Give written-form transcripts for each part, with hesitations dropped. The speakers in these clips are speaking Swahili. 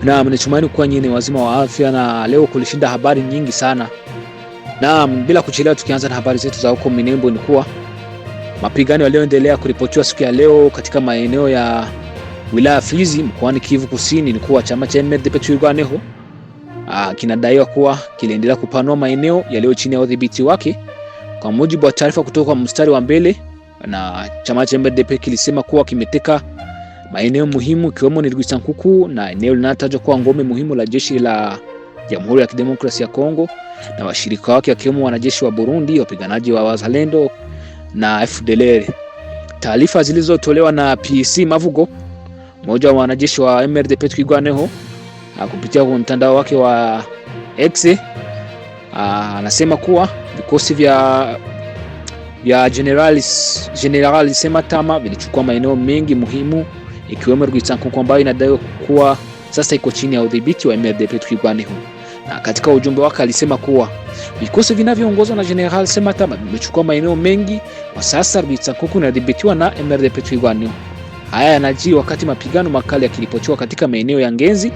Na mnatumaini kuwa nyinyi wazima wa afya, na leo kulishinda habari nyingi sana. Na bila kuchelewa, tukianza na habari zetu za huko Minembwe, ni kuwa mapigano yaliyoendelea kuripotiwa siku ya leo katika maeneo ya wilaya Fizi mkoani Kivu Kusini, ni kuwa chama cha MRDP Twirwaneho kinadaiwa kuwa kiliendelea kupanua maeneo yaliyo chini ya udhibiti wake. Kwa mujibu wa taarifa kutoka kwa mstari wa mbele, na chama cha MRDP kilisema kuwa kimeteka maeneo muhimu ikiwemo ni Rwisankuku na eneo linalotajwa kuwa ngome muhimu la jeshi la Jamhuri ya Kidemokrasia ya Kongo na washirika wake wakiwemo wanajeshi wa Burundi, wapiganaji wa Wazalendo na FDLR. Taarifa zilizotolewa na PC Mavugo, mmoja wa wanajeshi wa MRDP Twirwaneho, kupitia kwa mtandao wake wa X, anasema kuwa vikosi vya General Sematama vilichukua maeneo mengi muhimu ikiwemo Rwisankuku ambayo inadaiwa kuwa sasa iko chini ya udhibiti wa MRDP Twirwaneho. Na katika ujumbe wake alisema kuwa vikosi vinavyoongozwa na General Sematama vimechukua maeneo mengi kwa sasa. Rwisankuku inadhibitiwa na MRDP Twirwaneho. Haya yanajiri wakati mapigano makali yakiripotiwa katika maeneo ya Ngenzi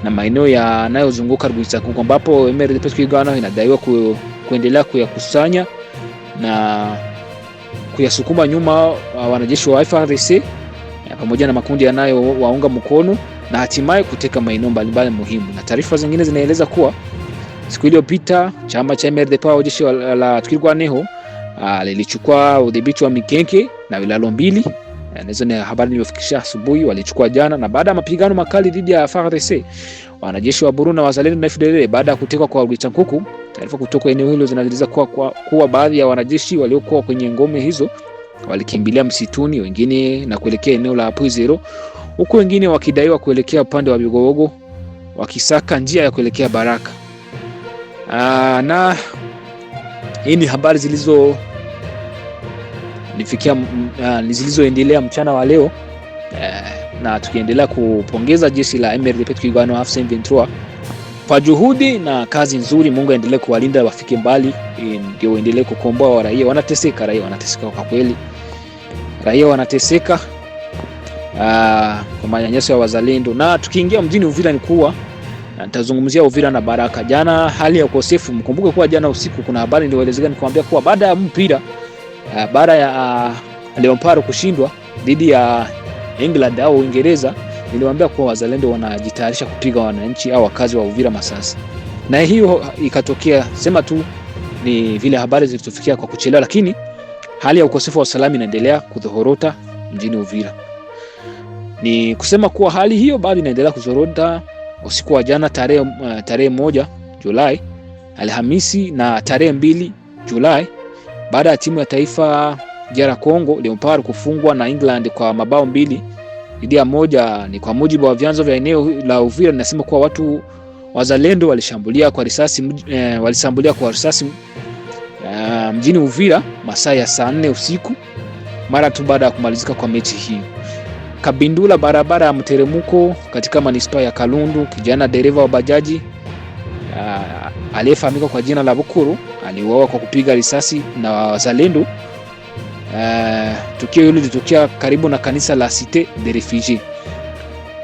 na maeneo yanayozunguka Rwisankuku, ambapo MRDP Twirwaneho inadaiwa kuendelea kuyakusanya na kuyasukuma nyuma wanajeshi wa FARDC pamoja na makundi yanayowaunga mkono na hatimaye kuteka maeneo mbalimbali muhimu. Na taarifa zingine zinaeleza kuwa siku iliyopita chama cha MRDP au jeshi la Twirwaneho lilichukua udhibiti wa Mikenke na wilalo mbili. Hizo ni habari niliyofikisha asubuhi. Walichukua jana, na baada ya mapigano makali dhidi ya FARDC, wanajeshi wa Burundi na Wazalendo na FDLR, baada ya kutekwa kwa Rwisankuku. Taarifa kutoka eneo hilo zinaeleza kuwa baadhi ya wanajeshi waliokuwa kwenye ngome hizo walikimbilia msituni, wengine na kuelekea eneo la Pwizero, huku wengine wakidaiwa kuelekea upande wa Bigobogo wakisaka njia ya kuelekea Baraka. Na hii ni habari zilizoendelea mchana wa leo, na tukiendelea kupongeza jeshi la MRDP Twirwaneho AFC/M23 kwa juhudi na kazi nzuri. Mungu aendelee kuwalinda wafike mbali, ndio waendelee kukomboa raia. Wanateseka, raia wanateseka kwa kweli, raia wanateseka kwa manyanyaso ya Wazalendo. Na tukiingia mjini Uvira, ni kuwa nitazungumzia Uvira na Baraka. Jana hali ya ukosefu, mkumbuke kuwa jana usiku kuna habari nilielezea nikwambia kuwa baada ya mpira baada ya Leopard kushindwa dhidi ya England au Uingereza, niliwaambia kuwa Wazalendo wanajitayarisha kupiga wananchi au wakazi wa Uvira Masasi, na hiyo ikatokea. Sema tu ni vile habari zilitufikia kwa kuchelewa, lakini hali ya ukosefu wa usalama inaendelea kudhorota mjini Uvira. Ni kusema kuwa hali hiyo bado inaendelea kuzorota. Usiku wa jana tarehe 1 Julai, Alhamisi, na tarehe 2 Julai, baada ya timu ya taifa ya Kongo Leopard kufungwa na England kwa mabao 2 dhidi ya 1, ni kwa mujibu wa vyanzo vya eneo la Uvira. Nasema kuwa watu Wazalendo walishambulia kwa risasi mjini Uvira masaa ya saa 4 usiku mara tu baada ya kumalizika kwa mechi hii. Kabindula, barabara ya mteremko katika manispaa ya Kalundu, kijana dereva wa bajaji aliyefahamika kwa jina la Bukuru aliuawa kwa kupiga risasi na Wazalendo. Tukio hilo lilitokea karibu na kanisa la Cité des Refugiés.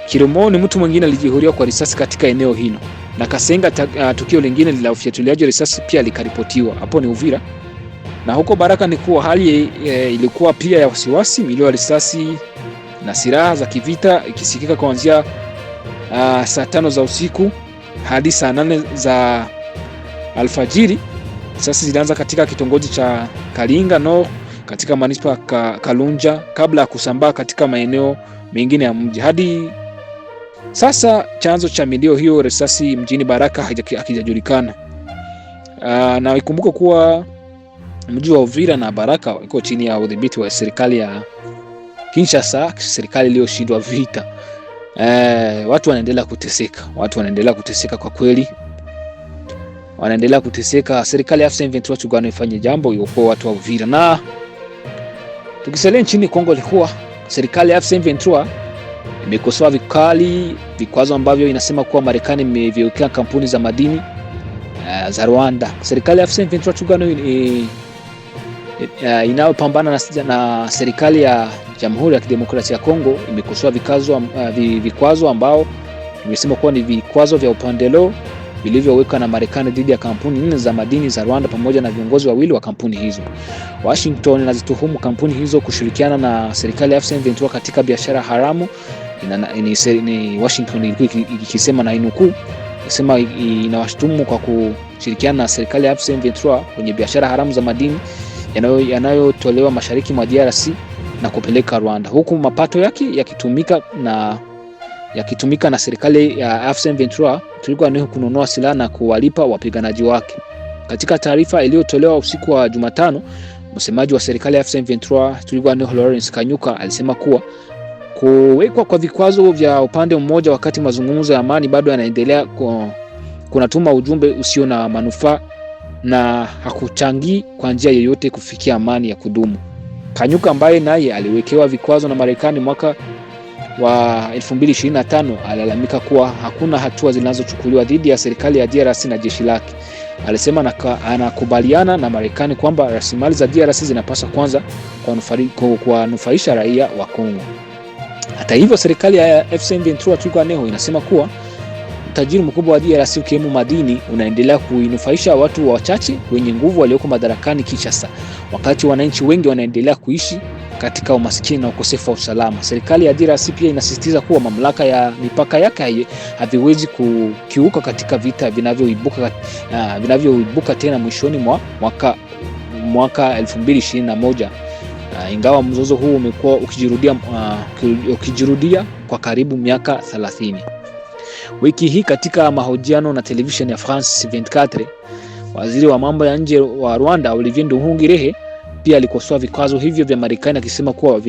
Kiromo ni mtu mwingine alijeruhiwa kwa risasi katika eneo hilo. Na Kasenga, tukio lingine la ufyatuliaji risasi pia likaripotiwa. Hapo ni Uvira. Na huko Baraka ni kuwa hali ilikuwa pia ya wasiwasi, milio ya risasi na silaha za kivita ikisikika kuanzia saa 5 za usiku hadi saa 8 za alfajiri. Sasa zilianza katika kitongoji cha Kalinga no katika manispa Kalunja kabla ya kusambaa katika maeneo mengine ya mji. Hadi sasa chanzo cha milio hiyo risasi mjini Baraka hakijajulikana. Na ikumbuke kuwa mji wa Uvira na Baraka uko chini ya udhibiti wa serikali ya Kinshasa, serikali iliyoshindwa vita. Watu wanaendelea kuteseka, kwa kweli wanaendelea kuteseka. Serikali ya AFC/M23 Twirwaneho ifanye jambo iokoe watu wa Uvira. Na tukisalia nchini Kongo, ilikuwa serikali ya AFC/M23 imekosoa vikali vikwazo ambavyo inasema kuwa Marekani imeviwekea kampuni za madini za Rwanda. Serikali ya AFC/M23 Twirwaneho inayopambana na serikali ya Jamhuri ya Kidemokrasia ya Kongo imekosoa vikwazo ambao imesema kuwa ni vikwazo vya upendeleo vilivyowekwa na Marekani dhidi ya kampuni 4 za madini za Rwanda pamoja na viongozi wawili wa kampuni hizo. Washington inazituhumu kampuni hizo kushirikiana na serikali ya M23 katika biashara haramu. Ni Washington ilikuwa ikisema na inukuu, inasema inawashtumu kwa kushirikiana na serikali ya M23 kwenye biashara haramu za madini yanayotolewa mashariki mwa DRC na kupeleka Rwanda, huku mapato yake yakitumika na serikali ya M23 tulikuwa ni kununua silaha na kuwalipa wapiganaji wake. Katika taarifa iliyotolewa usiku wa Jumatano, msemaji wa serikali ya M23 tulikuwa ni Lawrence Kanyuka alisema kuwa kuwekwa kwa vikwazo vya upande mmoja wakati mazungumzo ya amani bado yanaendelea kunatuma ujumbe usio na manufaa na hakuchangii kwa njia yoyote kufikia amani ya kudumu. Kanyuka ambaye naye aliwekewa vikwazo na Marekani mwaka wa 2025 alalamika kuwa hakuna hatua zinazochukuliwa dhidi ya serikali ya DRC na jeshi lake. Alisema anakubaliana na Marekani kwamba rasilimali za DRC zinapaswa kwanza kuwanufaisha raia wa Kongo. Hata hivyo, serikali ya M23 Twirwaneho inasema kuwa utajiri mkubwa wa DRC ukiwemo madini unaendelea kuinufaisha watu wachache wenye nguvu walioko madarakani Kinshasa, wakati wananchi wengi wanaendelea kuishi katika umaskini na ukosefu wa usalama. Serikali ya DRC pia inasisitiza kuwa mamlaka ya mipaka yake haviwezi kukiuka katika vita vinavyoibuka tena mwishoni mwa mwaka 2021. Ingawa mzozo huu umekuwa ukijirudia kwa karibu miaka 30. Wiki hii katika mahojiano na television ya France 24, waziri wa mambo ya nje wa Rwanda Olivier Nduhungirehe pia alikosoa vikwazo hivyo vya Marekani akisema kuwa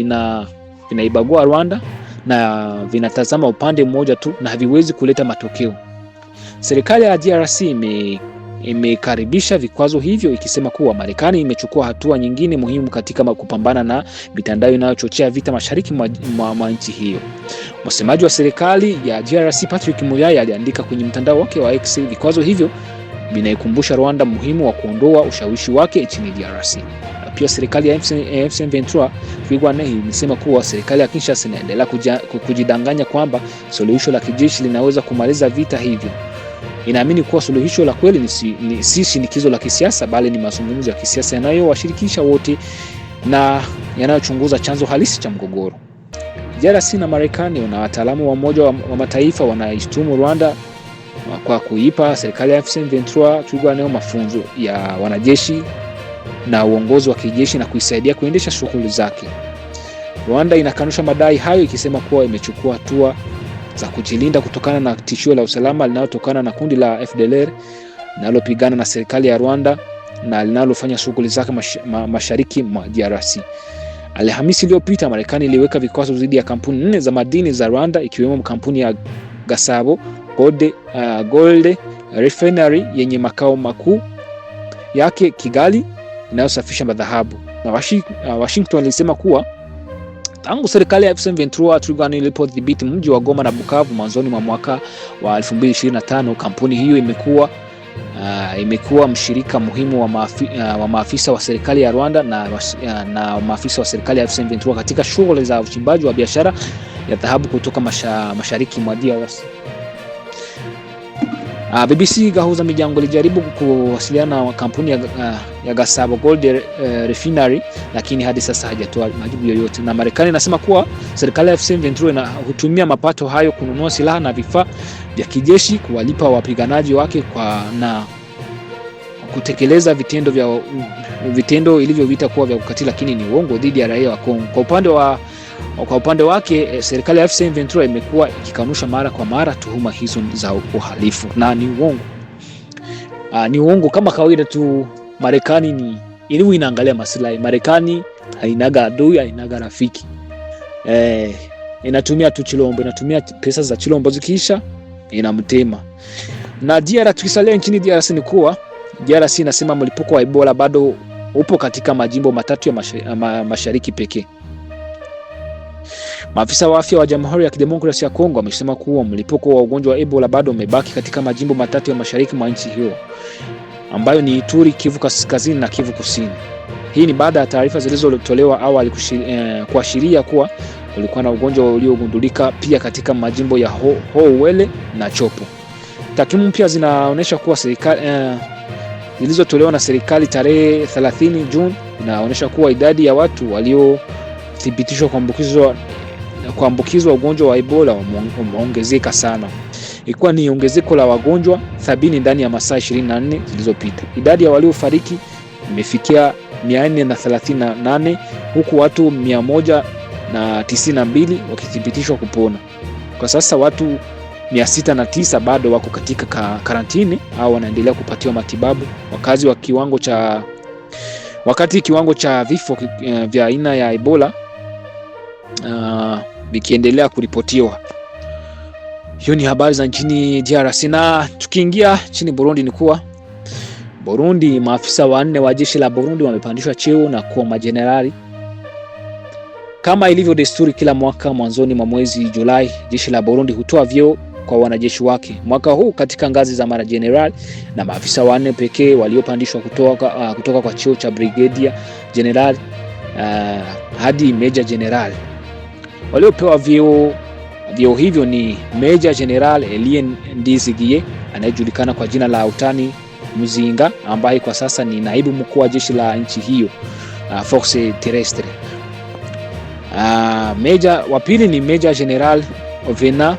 vinaibagua Rwanda na vinatazama upande mmoja tu na haviwezi kuleta matokeo. Serikali ya DRC imekaribisha vikwazo hivyo ikisema kuwa Marekani imechukua hatua nyingine muhimu katika kupambana na mitandao inayochochea vita mashariki mwa nchi hiyo. Msemaji wa serikali ya DRC Patrick Muyaya aliandika kwenye mtandao wake wa X, vikwazo hivyo vinaikumbusha Rwanda muhimu wa kuondoa ushawishi wake nchini DRC. Pia serikali ya M23 Twirwaneho imesema kuwa serikali ya Kinshasa inaendelea kujidanganya kwamba suluhisho la kijeshi linaweza kumaliza vita hivyo. Inaamini kuwa suluhisho la kweli si shinikizo la kisiasa, bali ni mazungumzo ya kisiasa yanayowashirikisha wote na yanayochunguza chanzo halisi cha mgogoro. DRC na Marekani na wataalamu wa Umoja wa Mataifa wanaishtumu Rwanda kwa kuipa serikali ya M23 Twirwaneho mafunzo ya wanajeshi na uongozi wa kijeshi na kuisaidia kuendesha shughuli zake. Rwanda inakanusha madai hayo ikisema kuwa imechukua hatua za kujilinda kutokana na tishio la usalama linalotokana na kundi la FDLR linalopigana na serikali ya Rwanda na linalofanya shughuli zake mashariki mwa DRC. Alhamisi iliyopita, Marekani iliweka vikwazo dhidi ya kampuni 4 za madini za Rwanda ikiwemo kampuni ya Gasabo Gold Refinery yenye makao makuu yake Kigali inayosafisha dhahabu. Na Washington ilisema kuwa tangu serikali ya M23 Twirwaneho ilipodhibiti mji wa Goma na Bukavu mwanzoni mwa mwaka wa 2025, kampuni hiyo imekuwa mshirika muhimu wa maafisa wa serikali ya Rwanda na maafisa wa serikali ya M23 katika shughuli za uchimbaji wa biashara ya dhahabu kutoka mashariki mwa DRC. BBC Gahuza Miryango ilijaribu kuwasiliana na kampuni ya Gasabo Gold Refinery, lakini hadi sasa hajatoa majibu yoyote. Na Marekani inasema kuwa serikali ya M23 inahutumia mapato hayo kununua silaha na vifaa vya kijeshi, kuwalipa wapiganaji wake na kutekeleza vitendo ilivyoviita kuwa vya ukatili, lakini ni uongo dhidi ya raia wa Kongo. Kwa upande wake serikali ya M23 imekuwa ikikanusha mara kwa mara tuhuma hizo za uhalifu na ni uongo. Ni uongo kama kawaida tu. Marekani inaangalia maslahi. Marekani hainaga adui, hainaga rafiki. Inatumia tu Chilombo, inatumia pesa za Chilombo zikiisha inamtema. Na tukisalia nchini DRC ni kuwa DRC inasema mlipuko wa Ebola bado upo katika majimbo matatu ya mashariki pekee. Maafisa wa afya wa Jamhuri ya Kidemokrasia ya Kongo wamesema kuwa mlipuko wa ugonjwa wa Ebola bado umebaki katika majimbo matatu ya mashariki mwa nchi hiyo ambayo ni Ituri, Kivu Kaskazini na Kivu Kusini. Hii ni baada ya taarifa zilizotolewa awali kuashiria kuwa ulikuwa na ugonjwa uliogundulika pia katika majimbo ya Howell na Chopo. Takwimu mpya zinaonyesha kuwa serikali zilizotolewa na serikali tarehe 30 Juni inaonyesha kuwa idadi ya watu waliothibitishwa kuambukizwa ugonjwa wa Ebola umeongezeka sana. Ilikuwa ni ongezeko la wagonjwa 70 ndani ya masaa 24 zilizopita. Idadi ya waliofariki imefikia 438 huku watu 192 wakithibitishwa kupona. Kwa sasa watu 609 bado wako katika karantini au wanaendelea kupatiwa matibabu. Wakati kiwango cha vifo vya aina ya Ebola vikiendelea kuripotiwa. Hiyo ni habari za nchini DRC. Na tukiingia nchini Burundi ni kuwa Burundi, maafisa 4 wa jeshi la Burundi wamepandishwa cheo na kuwa majenerali. Kama ilivyo desturi kila mwaka mwanzoni mwa mwezi Julai, jeshi la Burundi hutoa vyeo kwa wanajeshi wake. Mwaka huu katika ngazi za majenerali na maafisa 4 pekee waliopandishwa kutoka kwa cheo cha brigadier general hadi major general. Waliopewa vyeo hivyo ni Major General Elien Ndizigiye anayejulikana kwa jina la utani Muzinga, ambaye kwa sasa ni naibu mkuu wa jeshi la nchi hiyo, Force Terrestre. Wa pili ni Major General Ovena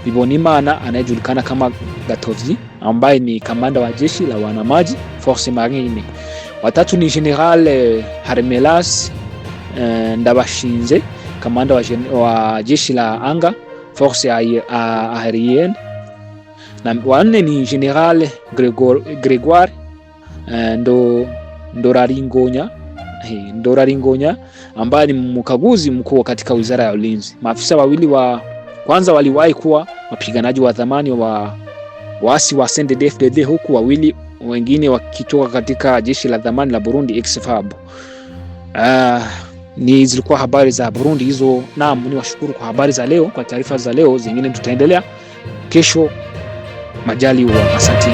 Bibonimana anayejulikana kama Gatovzi, ambaye ni kamanda wa jeshi la wanamaji, Force Marine. Watatu ni General Harmelas Ndabashinze, kamanda wa jeshi la anga, Force Aérienne. Na wanne ni General Gregoire Ndoraringonya ambaye ni mkaguzi mkuu katika wizara ya ulinzi. Maafisa wawili wa kwanza waliwahi kuwa wapiganaji wa zamani wa waasi wa CNDD-FDD, huku wawili wengine wakitoka katika jeshi la zamani la Burundi ex-FAB. Ni zilikuwa habari za Burundi hizo. Naam, ni washukuru kwa habari za leo. Kwa taarifa za leo zingine tutaendelea kesho majali wa. Asante.